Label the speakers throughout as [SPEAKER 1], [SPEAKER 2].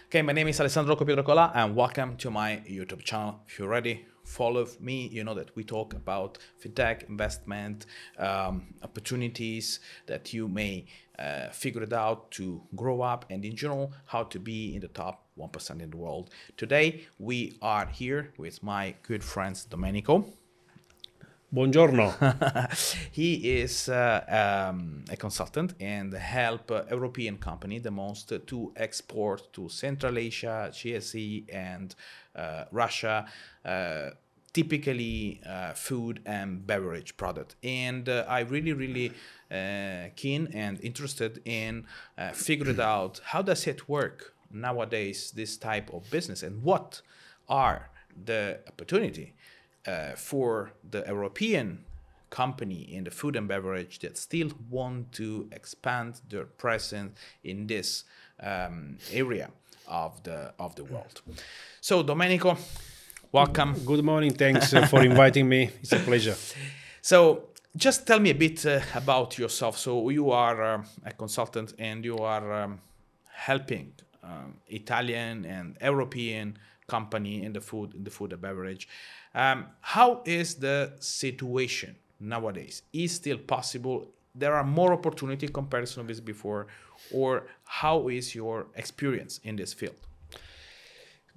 [SPEAKER 1] Okay, my name is Alessandro Pietrocola and welcome to my YouTube channel. If you're ready, follow me. You know that we talk about fintech, investment, opportunities that you may figure it out to grow up, and in general, how to be in the top 1% in the world. Today, we are here with my good friends Domenico.
[SPEAKER 2] Buongiorno.
[SPEAKER 1] He is a consultant and help European company the most to export to Central Asia, CIS, and Russia, typically food and beverage product. And I really keen and interested in figuring out how does it work nowadays, this type of business, and what are the opportunity for the European company in the food and beverage that still want to expand their presence in this area of the world. So Domenico, welcome.
[SPEAKER 2] Good morning. Thanks for inviting me. It's a pleasure.
[SPEAKER 1] So just tell me a bit about yourself. So you are a consultant and you are helping Italian and European company in the food and beverage. How is the situation nowadays? Is still possible? There are more opportunity comparison with before, or how is your experience in this field?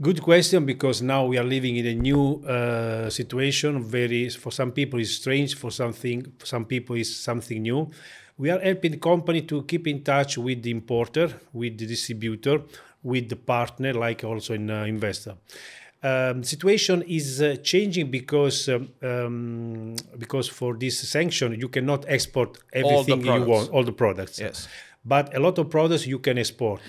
[SPEAKER 2] Good question, because now we are living in a new situation. For some people it's strange, for some people it's something new. We are helping the company to keep in touch with the importer, with the distributor, with the partner, like also in investor. The situation is changing because for this sanction you cannot export everything you want, all the products.
[SPEAKER 1] Yes.
[SPEAKER 2] But a lot of products you can export.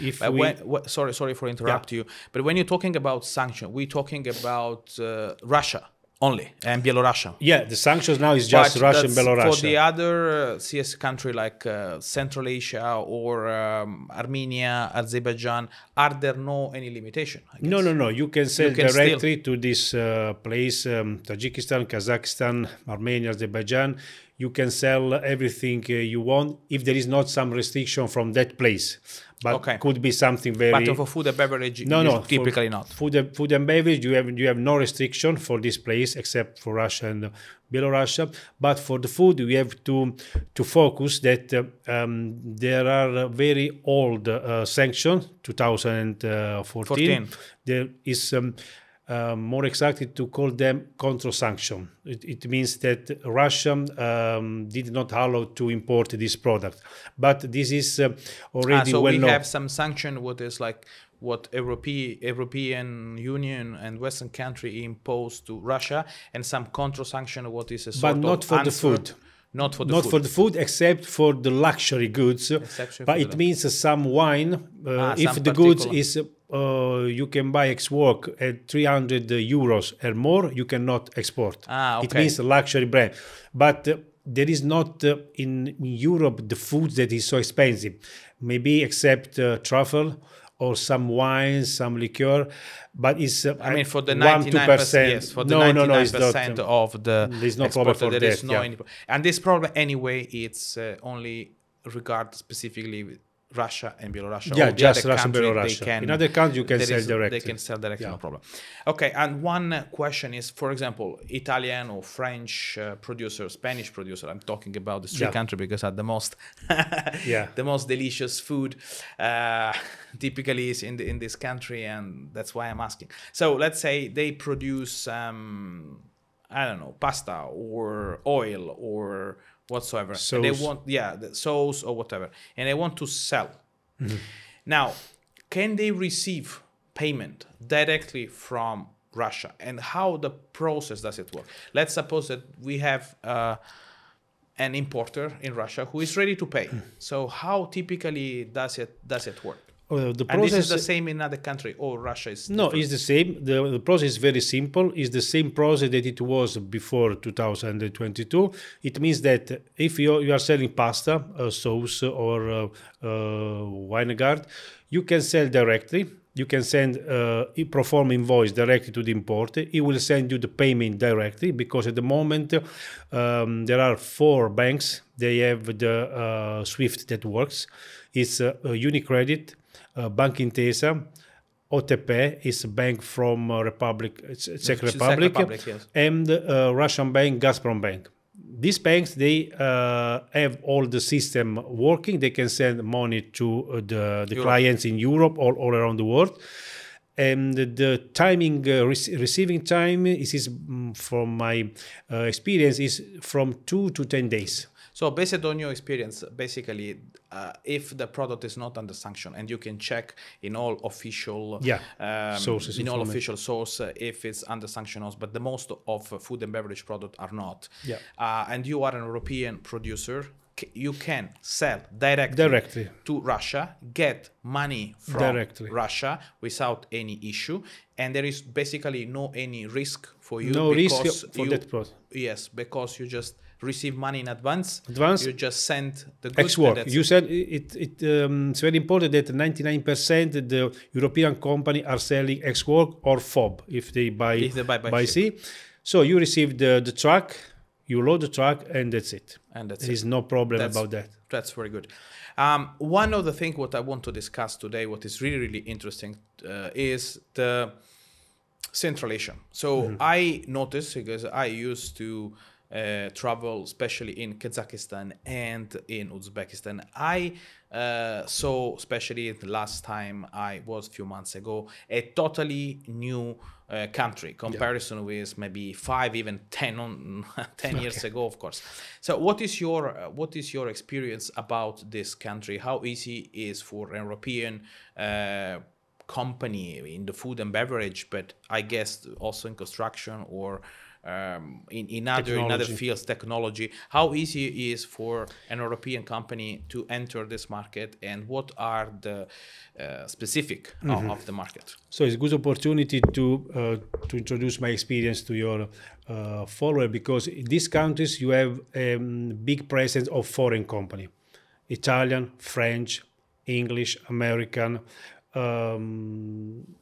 [SPEAKER 1] Sorry for interrupt you. But when you're talking about sanction, we're talking about Russia only and Belarus.
[SPEAKER 2] Yeah, the sanctions now is just Russia and Belarus.
[SPEAKER 1] For the other CIS country like Central Asia or Armenia, Azerbaijan, are there any limitation?
[SPEAKER 2] No. You can sell directly to this place, Tajikistan, Kazakhstan, Armenia, Azerbaijan. You can sell everything you want if there is not some restriction from that place. But could be something very.
[SPEAKER 1] But for food and beverage, typically not.
[SPEAKER 2] Food and beverage, you have no restriction for this place except for Russia and Belarus. But for the food, we have to focus that there are very old sanctions, 2014. There is. More exactly to call them contra-sanction. It means that Russia did not allow to import this product. But this is already
[SPEAKER 1] so
[SPEAKER 2] well known.
[SPEAKER 1] So we have some sanction, what is like what European Union and Western country imposed to Russia, and some contra-sanction, what is a sort
[SPEAKER 2] but not for the food.
[SPEAKER 1] Not for
[SPEAKER 2] the food, except for the luxury goods. But it means some wine. If the goods is you can buy ex work at 300 euros or more, you cannot export. It means a luxury brand. But there is not in Europe the food that is so expensive. Maybe except truffle or some wine, some liqueur, but it's
[SPEAKER 1] I mean, for the 99%, yes, for the 99% of the
[SPEAKER 2] there's no problem for
[SPEAKER 1] there is no and this problem anyway, it's only regard specifically with Russia and Belarus.
[SPEAKER 2] Yeah, just Russia and Belarus. In other countries, you can sell directly.
[SPEAKER 1] They can sell directly, no problem. Okay, and one question is, for example, Italian or French producer, Spanish producer. I'm talking about the three countries because are the most, the most delicious food typically is in this country, and that's why I'm asking. So let's say they produce, I don't know, pasta or oil or whatsoever.
[SPEAKER 2] Sauce.
[SPEAKER 1] And they want the sauce or whatever, and they want to sell. Now, can they receive payment directly from Russia, and how the process does it work? Let's suppose that we have an importer in Russia who is ready to pay. So how typically does it work?
[SPEAKER 2] The process,
[SPEAKER 1] and this is the same in other country, or Russia is different?
[SPEAKER 2] No, it's the same. The process is very simple. It's the same process that it was before 2022. It means that if you are selling pasta, sauce, or vinaigrette, you can sell directly. You can send a pro forma invoice directly to the importer. He will send you the payment directly, because at the moment there are 4 banks. They have the SWIFT that works. It's Unicredit, Banca Intesa, OTP is a bank from Czech Republic,
[SPEAKER 1] yes.
[SPEAKER 2] and Russian bank, Gazprom Bank. These banks, they have all the system working. They can send money to the clients in Europe, all around the world. And the timing, receiving time is from my experience, is from 2 to 10 days.
[SPEAKER 1] So based on your experience, basically, if the product is not under sanction, and you can check in all official
[SPEAKER 2] sources,
[SPEAKER 1] in all official source if it's under sanction, but the most of food and beverage products are not.
[SPEAKER 2] Yeah.
[SPEAKER 1] And you are an European producer, you can sell directly to Russia, get money from Russia without any issue, and there is basically no any risk for you.
[SPEAKER 2] No risk for that product.
[SPEAKER 1] Yes, because you just receive money in advance. You just send the goods.
[SPEAKER 2] Export. You said it's very important that 99% the European company are selling export or FOB if they buy by sea. So you receive the truck, you load the truck, and that's it.
[SPEAKER 1] And there
[SPEAKER 2] is no problem about that.
[SPEAKER 1] That's very good. One of the things what I want to discuss today, what is really, really interesting, is the Central Asia. So I noticed, because I used to travel, especially in Kazakhstan and in Uzbekistan. I saw, especially the last time I was a few months ago, a totally new country comparison with maybe 5, even 10 years ago, of course. So what is your experience about this country? How easy is for an European company in the food and beverage, but I guess also in construction or in other fields, technology, how easy it is for an European company to enter this market, and what are the specific of the market?
[SPEAKER 2] So it's a good opportunity to introduce my experience to your follower, because in these countries you have a big presence of foreign company, Italian, French, English, American,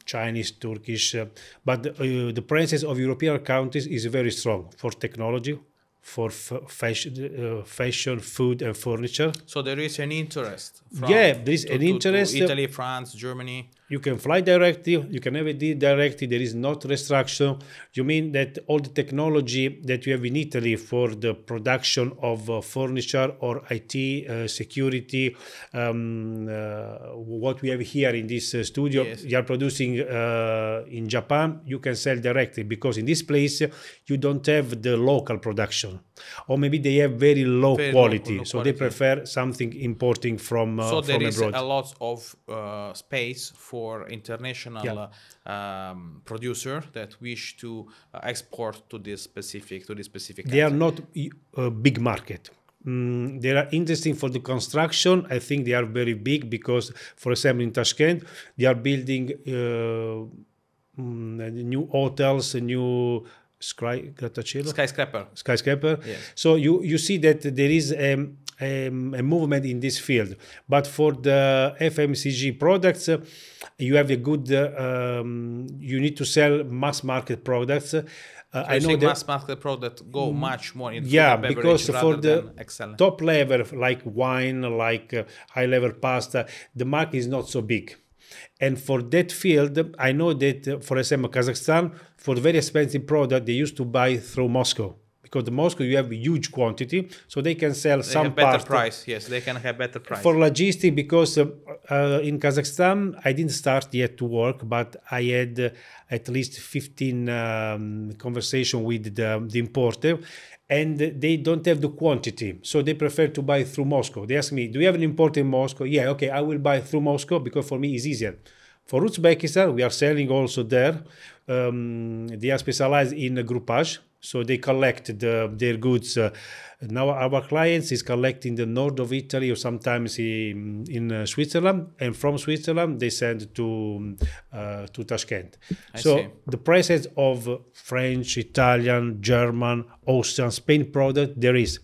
[SPEAKER 2] Chinese, Turkish, but the presence of European countries is very strong for technology, for fashion, food and furniture.
[SPEAKER 1] So there is an interest.
[SPEAKER 2] There is an interest.
[SPEAKER 1] To Italy, France, Germany.
[SPEAKER 2] You can fly directly, you can have it directly, there is not restriction. You mean that all the technology that you have in Italy for the production of furniture or IT, security, what we have here in this studio, you are producing in Japan, you can sell directly, because in this place you don't have the local production. Or maybe they have very low quality, so they prefer something importing from abroad.
[SPEAKER 1] So there is a lot of space for international producer that wish to export to this specific country.
[SPEAKER 2] They are not a big market. They are interesting for the construction. I think they are very big because, for example, in Tashkent, they are building new hotels, new skyscraper. Yes. So you see that there is a movement in this field. But for the FMCG products, you have a good, you need to sell mass market products.
[SPEAKER 1] I know that mass market products go much more into
[SPEAKER 2] because for the top level, like wine, like high level pasta, the market is not so big. And for that field, I know that, for example, Kazakhstan, for very expensive product, they used to buy through Moscow. Because in Moscow, you have a huge quantity, so they can sell some
[SPEAKER 1] better price. Yes, they can have better price.
[SPEAKER 2] For logistics, because in Kazakhstan, I didn't start yet to work, but I had at least 15 conversations with the importer, and they don't have the quantity, so they prefer to buy through Moscow. They ask me, do you have an importer in Moscow? Yeah, okay, I will buy through Moscow, because for me it's easier. For Uzbekistan, we are selling also there. They are specialized in groupage, so they collect their goods. Now our clients is collecting the north of Italy, or sometimes in Switzerland, and from Switzerland they send to Tashkent. The presence of French, Italian, German, Austrian, Spain product there is.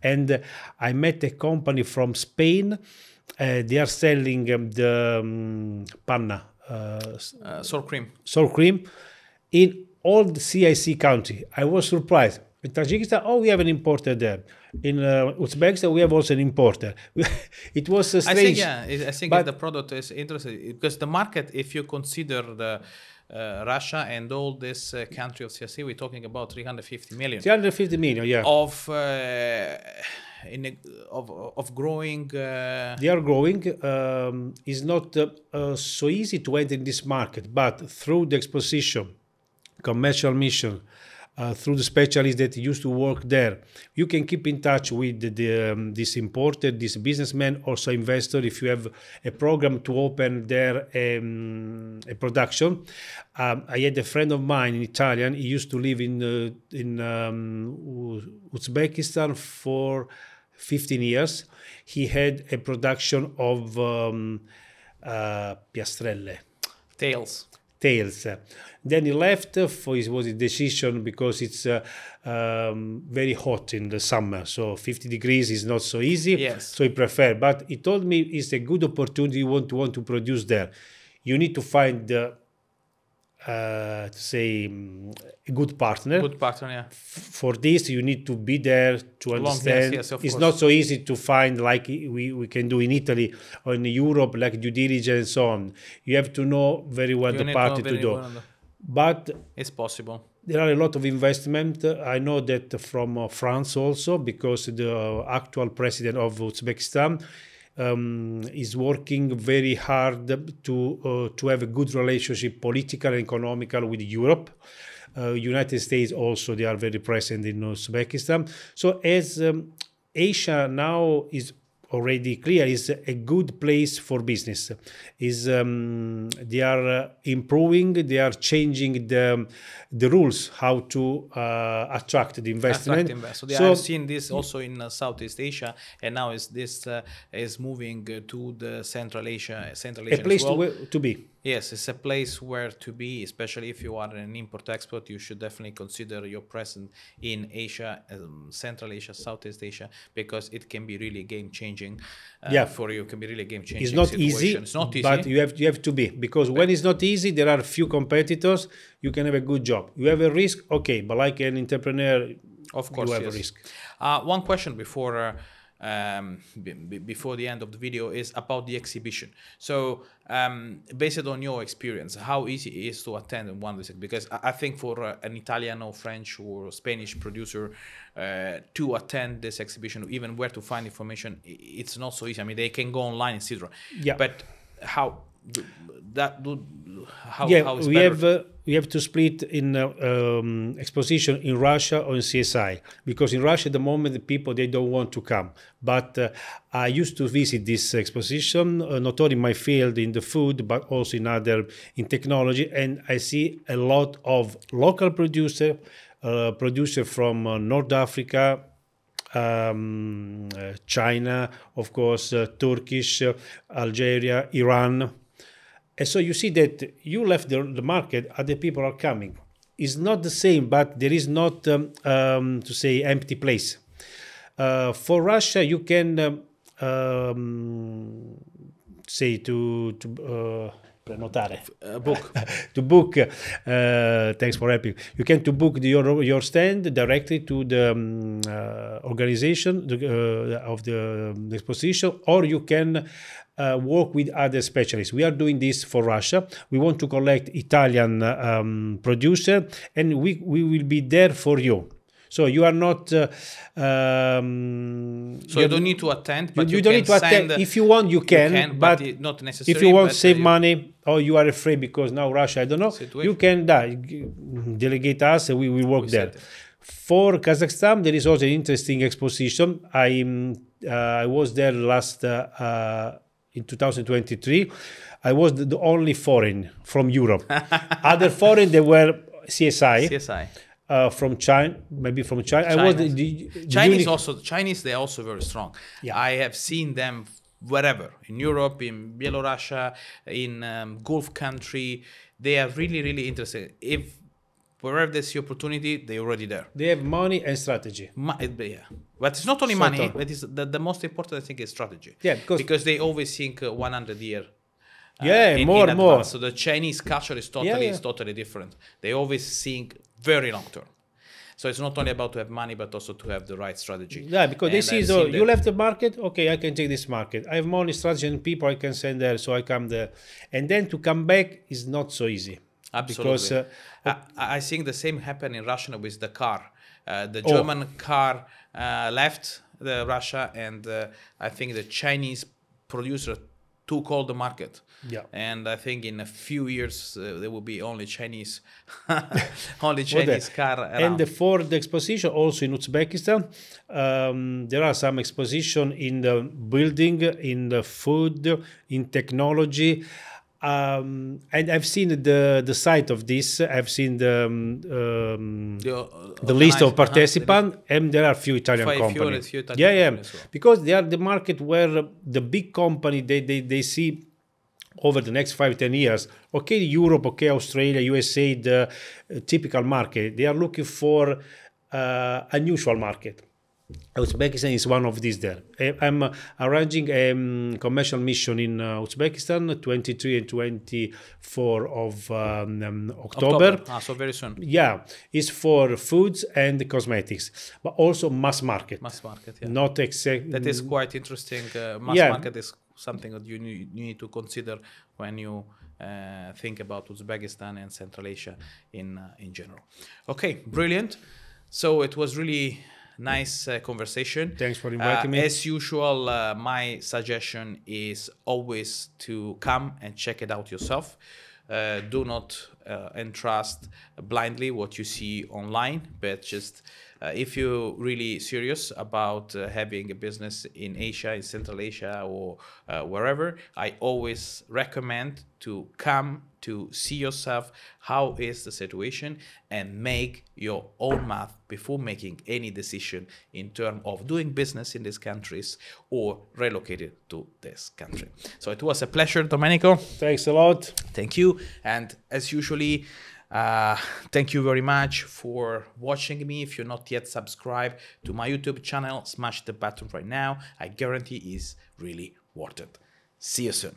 [SPEAKER 2] And I met a company from Spain. They are selling the panna,
[SPEAKER 1] sour cream.
[SPEAKER 2] Sour cream in all the CIS country. I was surprised. In Tajikistan, oh, we have an importer there. In Uzbekistan, we have also an importer. It was strange.
[SPEAKER 1] I think the product is interesting because the market, if you consider the Russia and all this country of CIS, we're talking about 350 million.
[SPEAKER 2] 350 million, yeah.
[SPEAKER 1] Of growing.
[SPEAKER 2] They are growing. It's not so easy to enter in this market, but through the exposition, commercial mission, through the specialists that used to work there, you can keep in touch with this importer, this businessman, also investor. If you have a program to open there a production, I had a friend of mine in Italian. He used to live in Uzbekistan for 15 years. He had a production of piastrelle,
[SPEAKER 1] Tails.
[SPEAKER 2] Then he left for it was a decision because it's very hot in the summer, so 50 degrees is not so easy.
[SPEAKER 1] Yes.
[SPEAKER 2] So he preferred, but he told me it's a good opportunity you want to produce there. You need to find a good partner.
[SPEAKER 1] Good partner, yeah.
[SPEAKER 2] For this, you need to be there to understand.
[SPEAKER 1] Yes, of
[SPEAKER 2] it's
[SPEAKER 1] course.
[SPEAKER 2] not so easy to find like we can do in Italy or in Europe, like due diligence and so on. You have to know very well the party to do. But
[SPEAKER 1] it's possible.
[SPEAKER 2] There are a lot of investment. I know that from France also, because the actual president of Uzbekistan is working very hard to have a good relationship, political and economical, with Europe. United States also, they are very present in Uzbekistan. So as Asia now is already clear, is a good place for business. They are improving, they are changing the rules how to attract the investment.
[SPEAKER 1] So I've seen this also in Southeast Asia, and now this is moving to the Central Asia.
[SPEAKER 2] A place to be.
[SPEAKER 1] Yes, it's a place where to be, especially if you are an import-export. You should definitely consider your presence in Asia, Central Asia, Southeast Asia, because it can be really game-changing for you. It can be really game-changing.
[SPEAKER 2] It's not easy. It's not easy, but you have to be, because when it's not easy, there are few competitors. You can have a good job. You have a risk, okay, but like an entrepreneur,
[SPEAKER 1] of course,
[SPEAKER 2] you have a risk.
[SPEAKER 1] One question before the end of the video is about the exhibition. So based on your experience, how easy it is to attend one of these? Because I think for an Italian or French or Spanish producer to attend this exhibition, or even where to find information, it's not so easy. I mean, they can go online, etc. Yeah. But how
[SPEAKER 2] we have to split in exposition in Russia or in CSI, because in Russia at the moment the people, they don't want to come. But I used to visit this exposition not only in my field in the food, but also in technology, and I see a lot of local producer from North Africa, China, of course, Turkish, Algeria, Iran. And so you see that you left the market, other people are coming. It's not the same, but there is not, to say, empty place. For Russia, you can say to prenotare,
[SPEAKER 1] book.
[SPEAKER 2] To book. Thanks for helping. You can to book your stand directly to the organization of the exposition, or you can work with other specialists. We are doing this for Russia. We want to collect Italian producer, and we will be there for you. So you are not.
[SPEAKER 1] So you don't need to attend, but
[SPEAKER 2] you don't need to attend. If you want, you can, but
[SPEAKER 1] not necessarily.
[SPEAKER 2] If you want to save money, or you are afraid because now Russia, I don't know, you can delegate us, and we will work there. For Kazakhstan, there is also an interesting exposition. I was there last in 2023. I was the only foreign from Europe. Other foreign, they were CSI. From China, maybe from China. I was
[SPEAKER 1] Chinese. They're also very strong. Yeah. I have seen them wherever in Europe, in Belarus, in Gulf country. They are really, really interested. If wherever there's the opportunity, they're already there.
[SPEAKER 2] They have money and strategy.
[SPEAKER 1] But it's not only money. But it's the most important, I think, is strategy.
[SPEAKER 2] Yeah,
[SPEAKER 1] because they always think 100 years.
[SPEAKER 2] More.
[SPEAKER 1] So the Chinese culture is totally different. They always think very long term. So it's not only about to have money, but also to have the right strategy.
[SPEAKER 2] Yeah, because they
[SPEAKER 1] And
[SPEAKER 2] see,
[SPEAKER 1] I've
[SPEAKER 2] so
[SPEAKER 1] seen
[SPEAKER 2] you
[SPEAKER 1] that-
[SPEAKER 2] left the market, okay, I can take this market. I have money, strategy, and people I can send there, so I come there. And then to come back is not so easy.
[SPEAKER 1] Absolutely.
[SPEAKER 2] Because,
[SPEAKER 1] I think the same happened in Russia with the car. The
[SPEAKER 2] Oh.
[SPEAKER 1] German car left the Russia, and I think the Chinese producer took all the market.
[SPEAKER 2] Yeah.
[SPEAKER 1] And I think in a few years there will be only Chinese, only Chinese car around.
[SPEAKER 2] And for the exposition also in Uzbekistan, there are some exposition in the building, in the food, in technology. And I've seen the site of this. I've seen the list of participants, and there are few Italian companies.
[SPEAKER 1] Few Italian
[SPEAKER 2] Yeah,
[SPEAKER 1] companies as well.
[SPEAKER 2] because they are the market where the big company they see over the next 5-10 years. Okay, Europe, okay, Australia, USA, the typical market. They are looking for unusual market. Uzbekistan is one of these there. I'm arranging a commercial mission in Uzbekistan, 23 and 24 of October.
[SPEAKER 1] So very soon.
[SPEAKER 2] Yeah, it's for foods and cosmetics, but also mass market.
[SPEAKER 1] Mass market, yeah.
[SPEAKER 2] Not exact.
[SPEAKER 1] That is quite interesting. Mass
[SPEAKER 2] Yeah.
[SPEAKER 1] market is something that you need to consider when you think about Uzbekistan and Central Asia in general. Okay, brilliant. So it was really nice conversation.
[SPEAKER 2] Thanks for inviting me.
[SPEAKER 1] As usual, my suggestion is always to come and check it out yourself. Do not entrust blindly what you see online, but just if you're really serious about having a business in Asia, in Central Asia, or wherever, I always recommend to come to see yourself how is the situation and make your own math before making any decision in terms of doing business in these countries or relocated to this country. So it was a pleasure, Domenico.
[SPEAKER 2] Thanks a lot.
[SPEAKER 1] Thank you. And as usually, thank you very much for watching me. If you're not yet subscribed to my YouTube channel, smash the button right now. I guarantee it's really worth it. See you soon.